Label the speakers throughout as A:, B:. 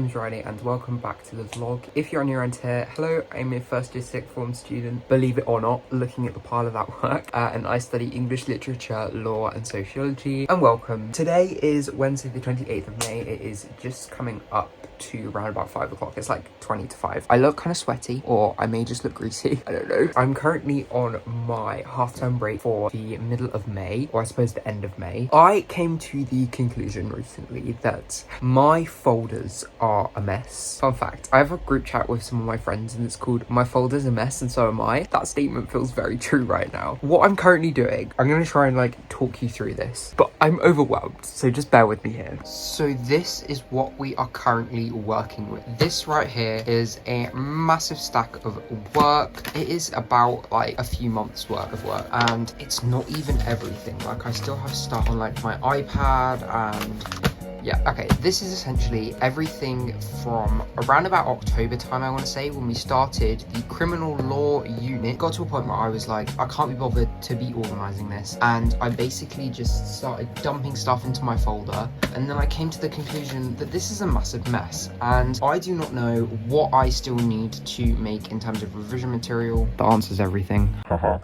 A: name's Riley and welcome back to the vlog. If you're new around here, hello, I'm a first year sixth form student, believe it or not, looking at the pile of that work, and I study English literature, law and sociology, and welcome. Today is Wednesday the 28th of May, it is just coming up to around about 5 o'clock. It's like 20 to 5. I look kind of sweaty, or I may just look greasy, I don't know. I'm currently on my half-term break for the middle of May, or I suppose the end of May. I came to the conclusion recently that my folders are a mess. Fun fact, I have a group chat with some of my friends and it's called My Folder's a Mess and So Am I. That statement feels very true right now. What I'm currently doing, I'm going to try and like talk you through this, but I'm overwhelmed, so just bear with me here. So this is what we are currently working with. This right here is a massive stack of work. It is about like a few months worth of work, and it's not even everything. Like I still have stuff on like my iPad and yeah, okay, this is essentially everything from around about October time, I want to say, when we started the criminal law unit. Got to a point where I was like, I can't be bothered to be organising this, and I basically just started dumping stuff into my folder, and then I came to the conclusion that this is a massive mess, and I do not know what I still need to make in terms of revision material. The answer's everything.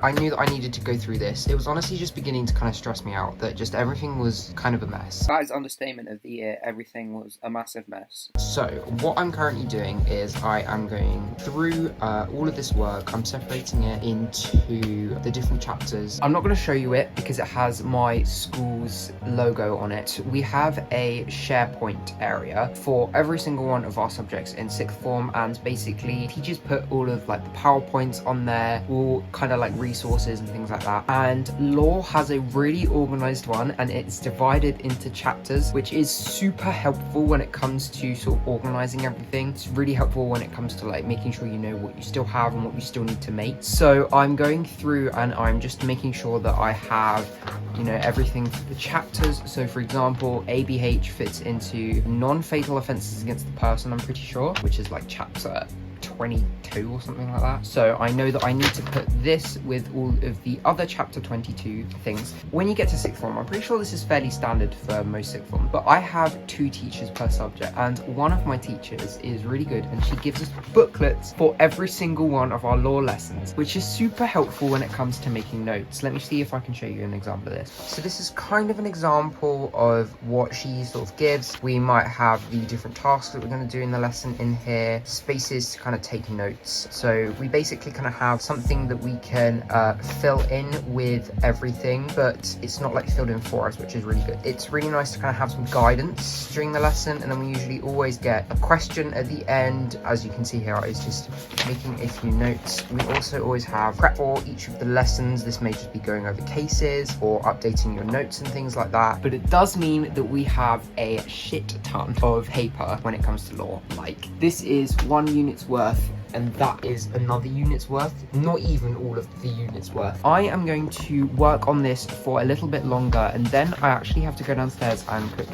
A: I knew that I needed to go through this. It was honestly just beginning to kind of stress me out that just everything was kind of a mess. That is understatement of the year. Everything was a massive mess. So what I'm currently doing is I am going through all of this work. I'm separating it into the different chapters. I'm not going to show you it because it has my school's logo on it. We have a SharePoint area for every single one of our subjects in sixth form, and basically teachers put all of like the PowerPoints on there, all kind of like resources and things like that. And law has a really organized one, and it's divided into chapters, which is super helpful when it comes to sort of organizing everything. It's really helpful when it comes to like making sure you know what you still have and what you still need to make. So I'm going through and I'm just making sure that I have, you know, everything for the chapters. So for example, ABH fits into non-fatal offences against the person, I'm pretty sure, which is like chapter 22 or something like that. So I know that I need to put this with all of the other chapter 22 things. When you get to sixth form, I'm pretty sure this is fairly standard for most sixth form, but I have 2 teachers per subject, and one of my teachers is really good and she gives us booklets for every single one of our law lessons, which is super helpful when it comes to making notes. Let me see if I can show you an example of this. So this is kind of an example of what she sort of gives. We might have the different tasks that we're going to do in the lesson in here, spaces to kind of take notes. So we basically kind of have something that we can fill in with everything, but it's not like filled in for us, which is really good. It's really nice to kind of have some guidance during the lesson, and then we usually always get a question at the end. As you can see here, I was just making a few notes. We also always have prep for each of the lessons. This may just be going over cases or updating your notes and things like that, but it does mean that we have a shit ton of paper when it comes to law. Like, this is 1 unit's worth, and that is another unit's worth, not even all of the unit's worth. I am going to work on this for a little bit longer, and then I actually have to go downstairs and cook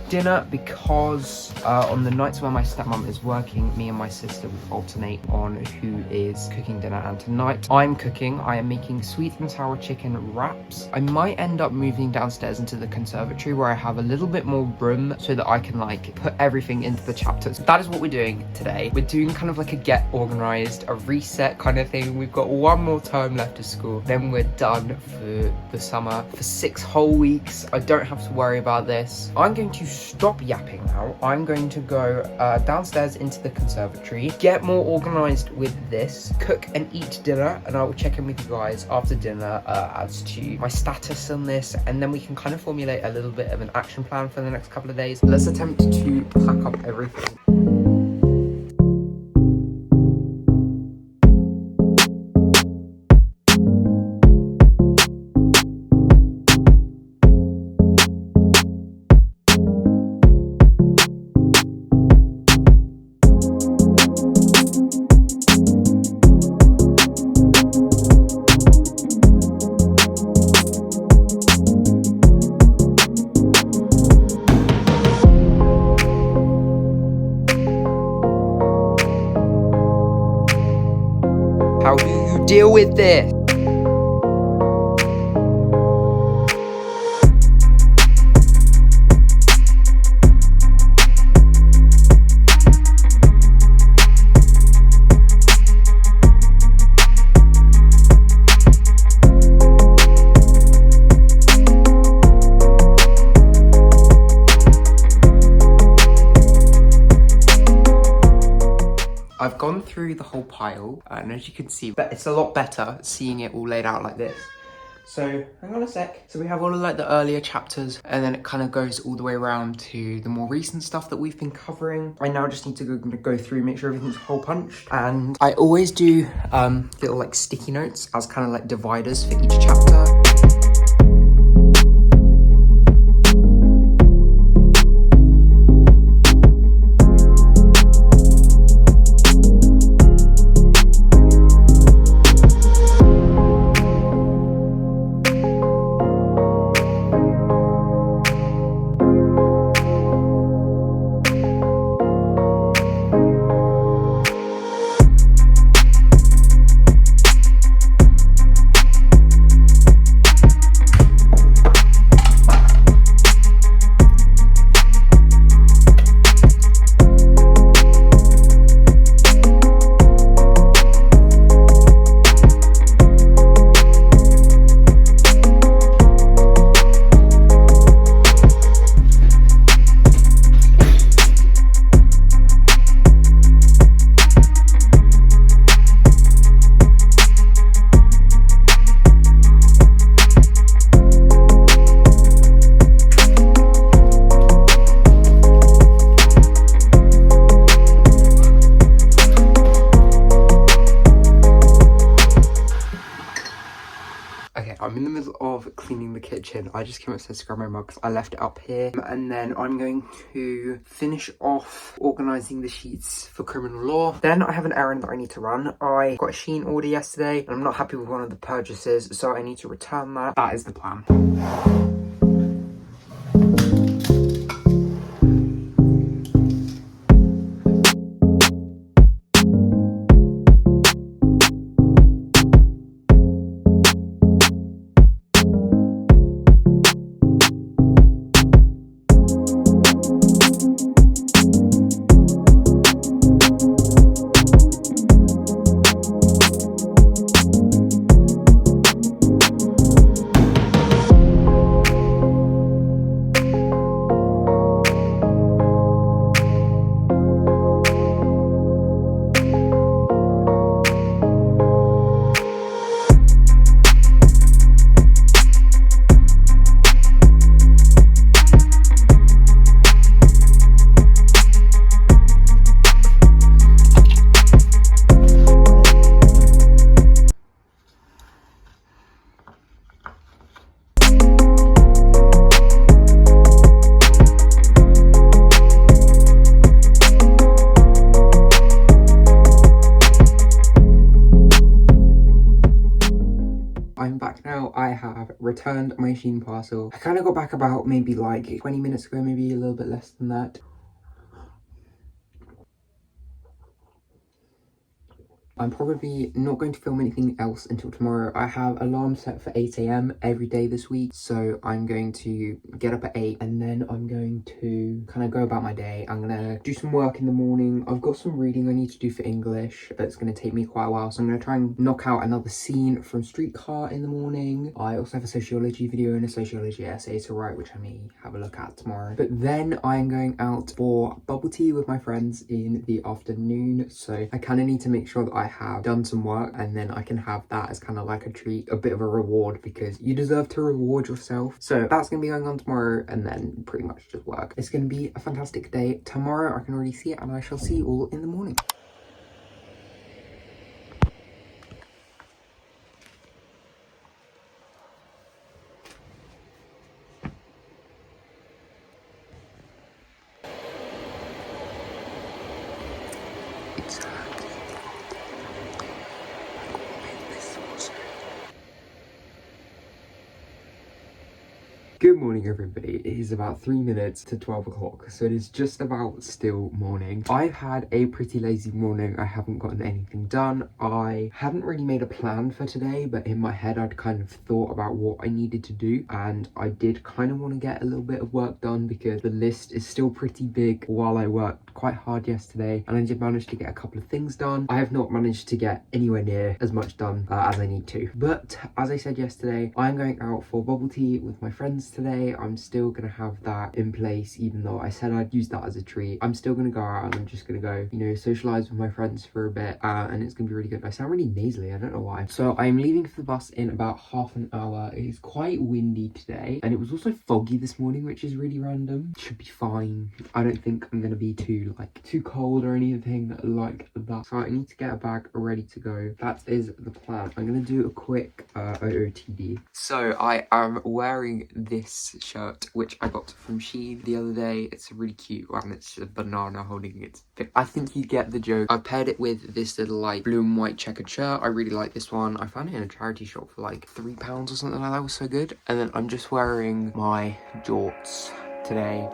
A: dinner, because on the nights where my stepmom is working, me and my sister would alternate on who is cooking dinner, and tonight I'm cooking. I am making sweet and sour chicken wraps. I might end up moving downstairs into the conservatory where I have a little bit more room so that I can like put everything into the chapters. That is what we're doing today. We're doing kind of like a get organized, a reset kind of thing. We've got 1 more term left of school, then we're done for the summer for 6 whole weeks. I don't have to worry about this. I'm going to stop yapping now. I'm going to go downstairs into the conservatory, get more organized with this, cook and eat dinner, and I will check in with you guys after dinner as to my status on this, and then we can kind of formulate a little bit of an action plan for the next couple of days. Let's attempt to pack up everything. How do you deal with this? gone through the whole pile, and as you can see, but it's a lot better seeing it all laid out like this. So, hang on a sec. So we have all of like the earlier chapters, and then it kind of goes all the way around to the more recent stuff that we've been covering. I now just need to go through, make sure everything's hole punched. And I always do little like sticky notes as kind of like dividers for each chapter. I'm in the middle of cleaning the kitchen. I just came upstairs to grab my mug because I left it up here. And then I'm going to finish off organising the sheets for criminal law. Then I have an errand that I need to run. I got a Shein order yesterday and I'm not happy with one of the purchases, so I need to return that. That is the plan. I'm back now. I have returned my Shein parcel. I kind of got back about maybe like 20 minutes ago, maybe a little bit less than that. I'm probably not going to film anything else until tomorrow. I have alarm set for 8 AM every day this week. So I'm going to get up at 8 and then I'm going to kind of go about my day. I'm going to do some work in the morning. I've got some reading I need to do for English. That's going to take me quite a while. So I'm going to try and knock out another scene from Streetcar in the morning. I also have a sociology video and a sociology essay to write, which I may have a look at tomorrow. But then I'm going out for bubble tea with my friends in the afternoon. So I kind of need to make sure that I have done some work and then I can have that as kind of like a treat, a bit of a reward, because you deserve to reward yourself. So that's gonna be going on tomorrow and then pretty much just work. It's gonna be a fantastic day. Tomorrow I can already see it and I shall see you all in the morning. Good morning everybody, it is about 3 minutes to 12 o'clock, so it is just about still morning. I've had a pretty lazy morning, I haven't gotten anything done. I hadn't really made a plan for today, but in my head I'd kind of thought about what I needed to do, and I did kind of want to get a little bit of work done because the list is still pretty big while I worked quite hard yesterday, and I did manage to get a couple of things done. I have not managed to get anywhere near as much done as I need to. But as I said yesterday, I'm going out for bubble tea with my friends today. I'm still going to have that in place, even though I said I'd use that as a treat. I'm still going to go out and I'm just going to go, you know, socialise with my friends for a bit, and it's going to be really good. I sound really nasally, I don't know why. So I'm leaving for the bus in about half an hour. It is quite windy today, and it was also foggy this morning, which is really random. Should be fine. I don't think I'm going to be too cold or anything like that. So I need to get a bag ready to go. That is the plan. I'm going to do a quick OOTD. So I am wearing this shirt, which I got from Shein the other day. It's a really cute one. It's a banana holding its pic. I think you get the joke. I've paired it with this little like blue and white checkered shirt. I really like this one. I found it in a charity shop for like £3 or something like that. It was so good. And then I'm just wearing my jorts today.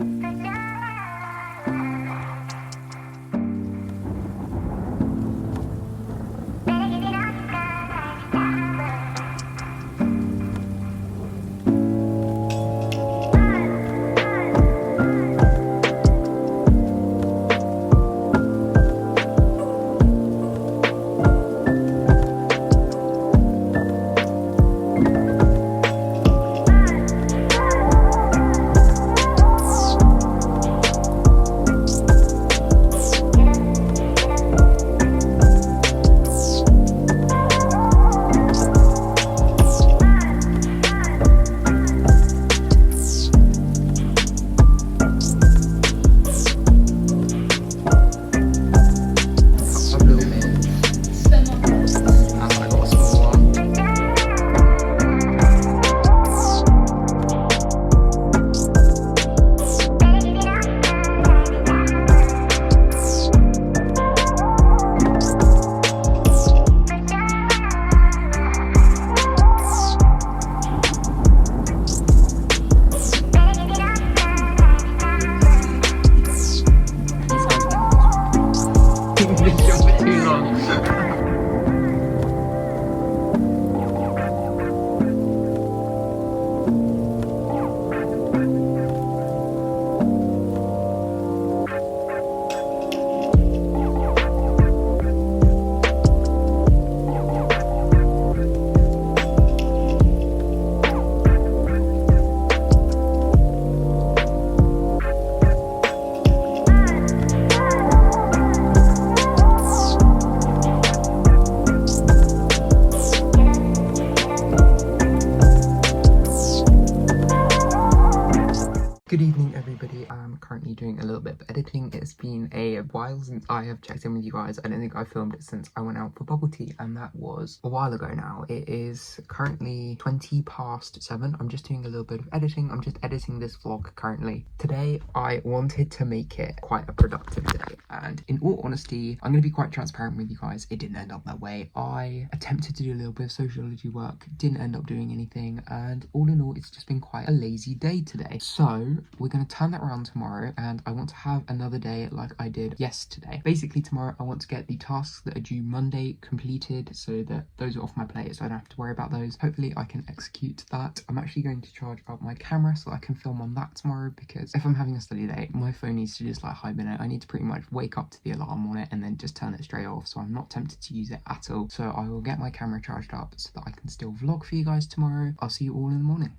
A: Good evening, everybody. I'm currently doing a little bit of editing. It's been a while since I have checked in with you guys. I don't think I filmed it since I went out for bubble tea, and that was a while ago now. It is currently 7:20. I'm just doing a little bit of editing. I'm just editing this vlog currently. Today, I wanted to make it quite a productive day, and in all honesty, I'm going to be quite transparent with you guys. It didn't end up that way. I attempted to do a little bit of sociology work, didn't end up doing anything, and all in all, it's just been quite a lazy day today. So we're going to turn that around tomorrow, and I want to have another day like I did yesterday. Basically, tomorrow I want to get the tasks that are due Monday completed so that those are off my plate, so I don't have to worry about those. Hopefully I can execute that. I'm actually going to charge up my camera so I can film on that tomorrow, because if I'm having a study day, my phone needs to just like hibernate. I need to pretty much wake up to the alarm on it and then just turn it straight off, so I'm not tempted to use it at all. So I will get my camera charged up so that I can still vlog for you guys tomorrow. I'll see you all in the morning.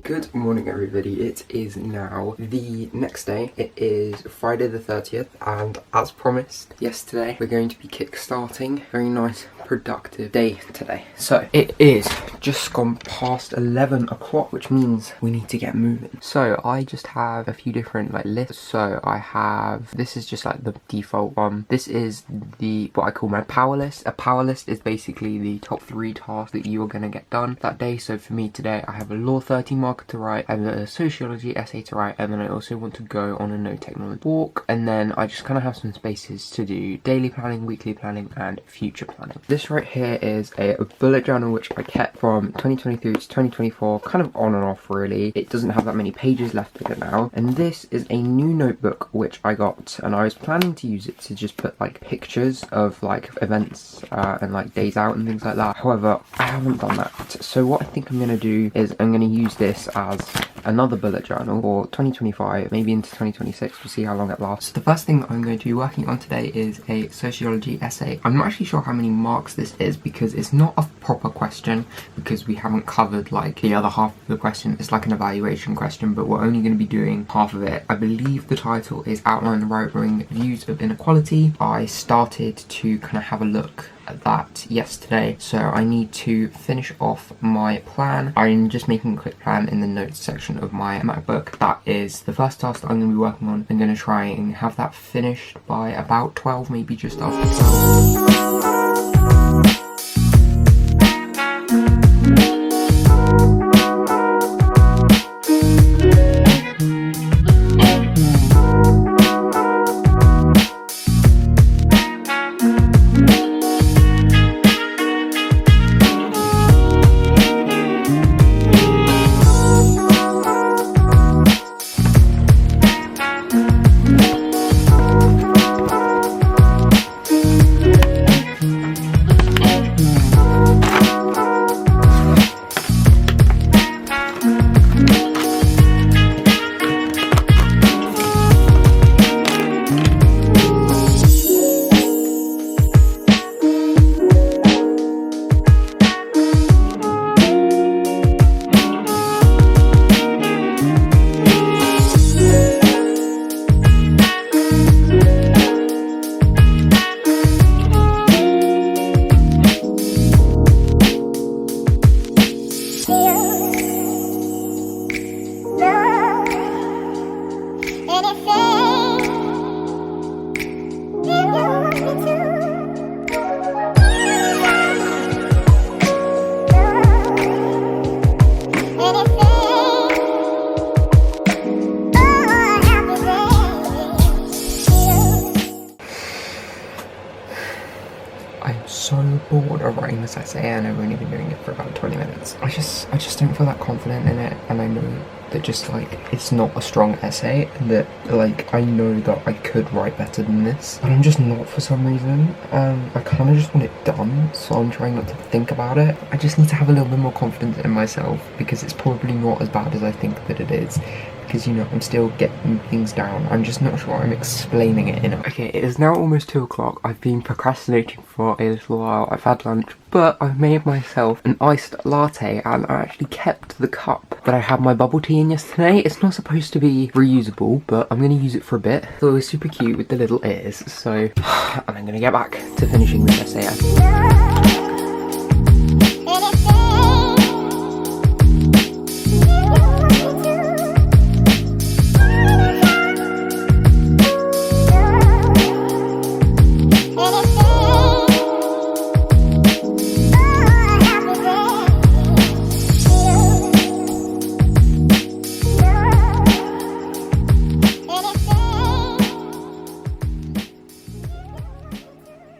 A: Good morning, everybody. It is now the next day. It is Friday the 30th, and as promised yesterday, we're going to be kick-starting a very nice productive day today. So it is just gone past 11 o'clock, which means we need to get moving. So I just have a few different like lists. So I have, this is just like the default one. This is the what I call my power list. A power list is basically the top 3 tasks that you are going to get done that day. So for me today, I have a Law 13 marker to write, I have a Sociology essay to write, and then I also want to go on a no technology walk. And then I just kind of have some spaces to do daily planning, weekly planning, and future planning. this right here is a bullet journal which I kept from 2023 to 2024, kind of on and off really. It doesn't have that many pages left in it now. And this is a new notebook which I got, and I was planning to use it to just put like pictures of like events and like days out and things like that. However, I haven't done that. So what I think I'm going to do is I'm going to use this as another bullet journal for 2025, maybe into 2026. We'll see how long it lasts. So the first thing that I'm going to be working on today is a sociology essay. I'm not actually sure how many marks this is because it's not a proper question, because we haven't covered like the other half of the question. It's like an evaluation question, but we're only going to be doing half of it. I believe the title is Outline the Right-Wing Views of Inequality. I started to kind of have a look at that yesterday, so I need to finish off my plan. I'm just making a quick plan in the notes section of my MacBook. That is the first task that I'm going to be working on. I'm going to try and have that finished by about 12, maybe just after 12. I'm so bored of writing this essay, and I've only been doing it for about 20 minutes. I just don't feel that confident in it, and I know that just like it's not a strong essay, and that like I know that I could write better than this, but I'm just not for some reason. I kind of just want it done, so I'm trying not to think about it. I just need to have a little bit more confidence in myself, because it's probably not as bad as I think that it is. Because, you know, I'm still getting things down. I'm just not sure I'm explaining it enough. Okay, it is now almost 2 o'clock. I've been procrastinating for a little while. I've had lunch, but I've made myself an iced latte, and I actually kept the cup that I had my bubble tea in yesterday. It's not supposed to be reusable, but I'm going to use it for a bit. So it was super cute with the little ears. So, and I'm going to get back to finishing this essay.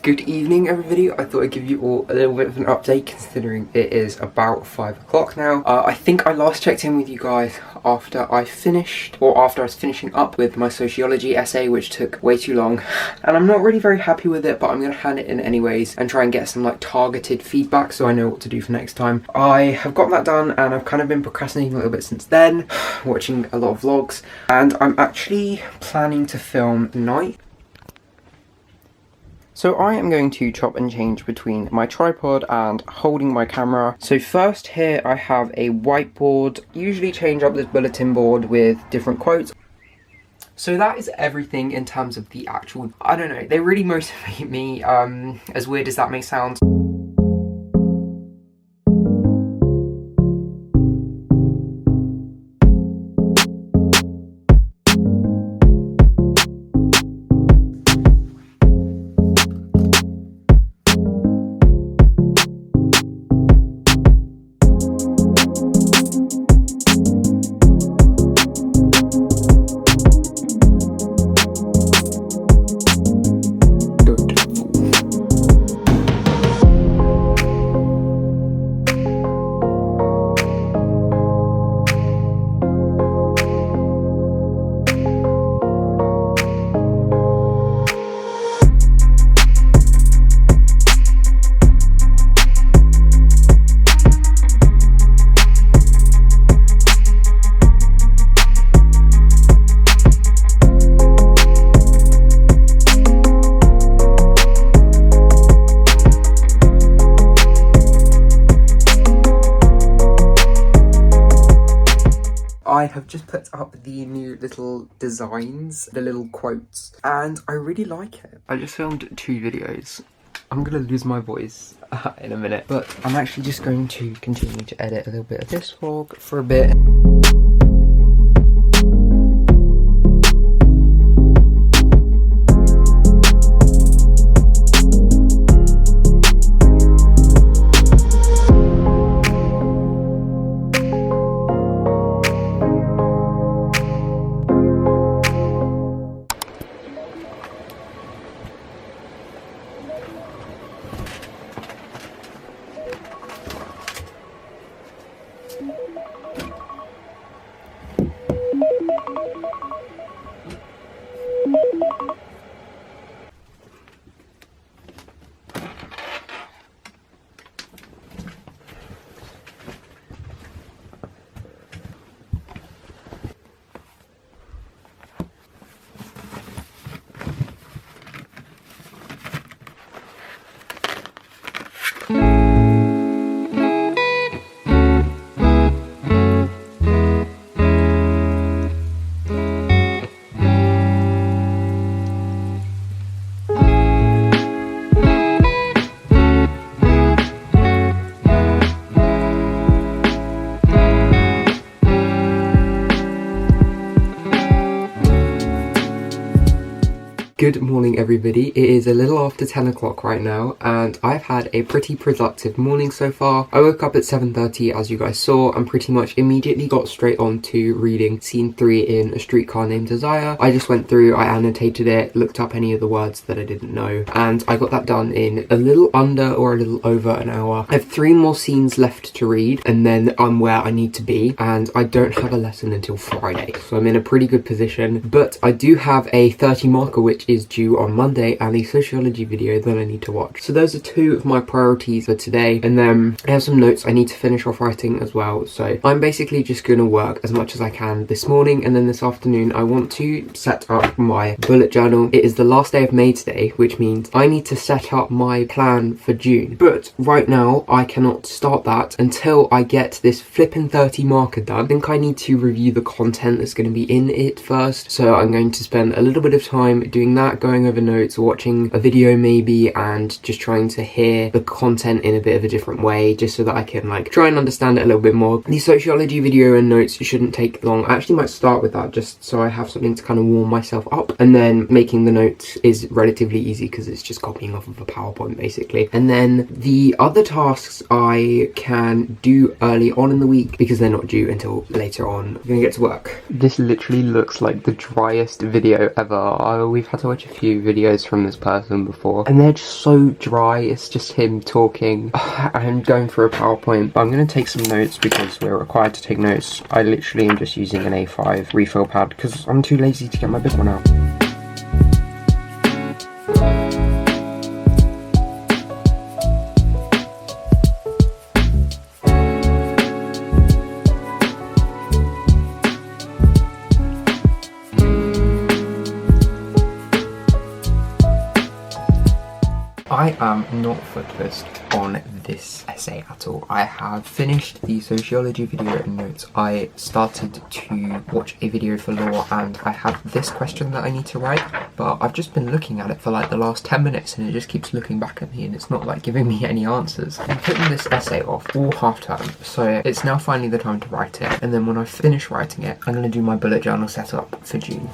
A: Good evening everybody. I thought I'd give you all a little bit of an update, considering it is about 5 o'clock now. I think I last checked in with you guys after I finished, or after I was finishing up with my sociology essay, which took way too long, and I'm not really very happy with it, but I'm going to hand it in anyways and try and get some like targeted feedback so I know what to do for next time. I have got that done, and I've kind of been procrastinating a little bit since then, watching a lot of vlogs, and I'm actually planning to film tonight. So I am going to chop and change between my tripod and holding my camera. So first here I have a whiteboard. Usually change up this bulletin board with different quotes. So that is everything in terms of the actual, I don't know, they really motivate me, as weird as that may sound. I have just put up the new little designs, the little quotes, and I really like it. I just filmed 2 videos. I'm gonna lose my voice in a minute, but I'm actually just going to continue to edit a little bit of this vlog for a bit. Good morning everybody, it is a little after 10 o'clock right now and I've had a pretty productive morning so far. I woke up at 7:30 as you guys saw and pretty much immediately got straight on to reading scene 3 in A Streetcar Named Desire. I just went through, I annotated it, looked up any of the words that I didn't know, and I got that done in a little under or a little over an hour. I have 3 more scenes left to read and then I'm where I need to be, and I don't have a lesson until Friday, so I'm in a pretty good position. But I do have a 30 marker which is due on Monday and a sociology video that I need to watch. So those are 2 of my priorities for today, and then I have some notes I need to finish off writing as well. So I'm basically just going to work as much as I can this morning, and then this afternoon I want to set up my bullet journal. It is the last day of May today, which means I need to set up my plan for June. But right now I cannot start that until I get this flippin' 30 marker done. I think I need to review the content that's going to be in it first. So I'm going to spend a little bit of time doing that, going over notes, watching a video maybe, and just trying to hear the content in a bit of a different way, just so that I can like try and understand it a little bit more. The sociology video and notes shouldn't take long. I actually might start with that just so I have something to kind of warm myself up, and then making the notes is relatively easy because it's just copying off of a PowerPoint basically. And then the other tasks I can do early on in the week because they're not due until later on. I'm gonna get to work. This literally looks like the driest video ever. We've had to watch a few videos from this person before and they're just so dry. It's just him talking. I'm going through a PowerPoint, but I'm going to take some notes because we're required to take notes. I literally am just using an A5 refill pad because I'm too lazy to get my big one out. I am not focused on this essay at all. I have finished the sociology video and notes. I started to watch a video for law and I have this question that I need to write, but I've just been looking at it for like the last 10 minutes and it just keeps looking back at me and it's not like giving me any answers. I'm putting this essay off all half term, so it's now finally the time to write it, and then when I finish writing it, I'm going to do my bullet journal setup for June.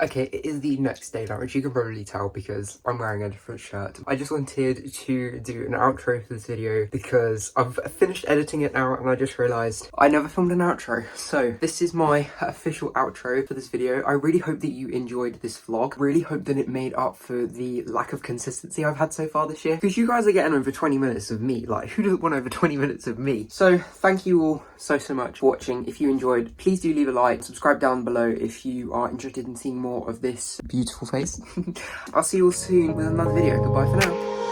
A: Okay, it is the next day now, which you can probably tell because I'm wearing a different shirt. I just wanted to do an outro for this video because I've finished editing it now and I just realised I never filmed an outro. So this is my official outro for this video. I really hope that you enjoyed this vlog. Really hope that it made up for the lack of consistency I've had so far this year. Because you guys are getting over 20 minutes of me. Like, who doesn't want over 20 minutes of me? So thank you all so much for watching. If you enjoyed, please do leave a like, subscribe down below if you are interested in seeing more of this beautiful face. I'll see you all soon with another video. Goodbye for now.